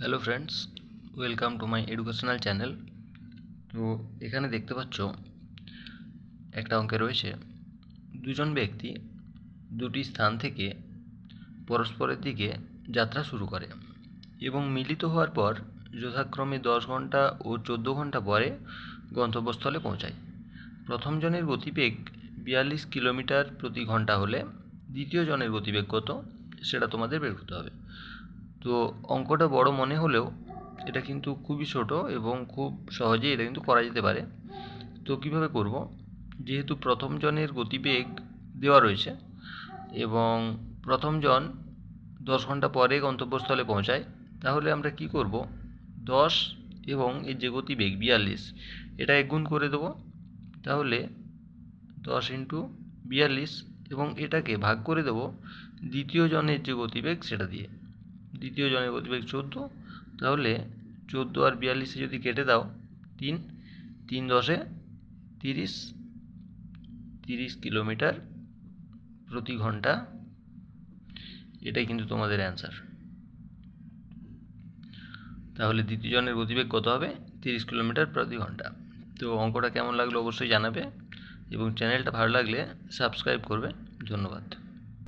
Hello friends, welcome to my educational channel. তো এখানে দেখতে পাচ্ছ একটা অঙ্কে রয়েছে দুজন ব্যক্তি দুটি স্থান থেকে পরস্পরের দিকে যাত্রা শুরু করে এবং মিলিত হওয়ার পর যথাক্রমে 10 ঘন্টা ও 14 ঘন্টা পরে গন্তব্যস্থলে পৌঁছায়। প্রথম জনের গতিবেগ 42 কিলোমিটার প্রতি ঘন্টা হলে দ্বিতীয় জনের গতিবেগ কত সেটা তোমাদের বের করতে হবে। তো অঙ্কটা বড় মনে হলেও এটা কিন্তু খুবই ছোট এবং খুব সহজেই এটা কিন্তু করা যেতে পারে। তো কিভাবে করব, যেহেতু প্রথম জনের গতিবেগ দেওয়া রয়েছে এবং প্রথম জন 10 ঘন্টা পরে গন্তব্যস্থলে পৌঁছায়, তাহলে আমরা কি করব, 10 এবং এর যে গতিবেগ 42 এটা গুণ করে দেব। তাহলে 10 ইন্টু 42 এবং এটাকে ভাগ করে দেব দ্বিতীয় জনের যে গতিবেগ সেটা দিয়ে। দ্বিতীয় জনের গতিবেগ 14, তাহলে 14 আর 42 যদি কেটে দাও 3, 3 10 30, 30 কিলোমিটার প্রতি ঘন্টা। এটাই কিন্তু তোমাদের অ্যান্সার। তাহলে দ্বিতীয় জনের গতিবেগ কত হবে? 30 কিলোমিটার প্রতি ঘন্টা। তো অঙ্কটা কেমন লাগলো অবশ্যই জানাবে এবং চ্যানেলটা ভালো লাগলে সাবস্ক্রাইব করবে। ধন্যবাদ।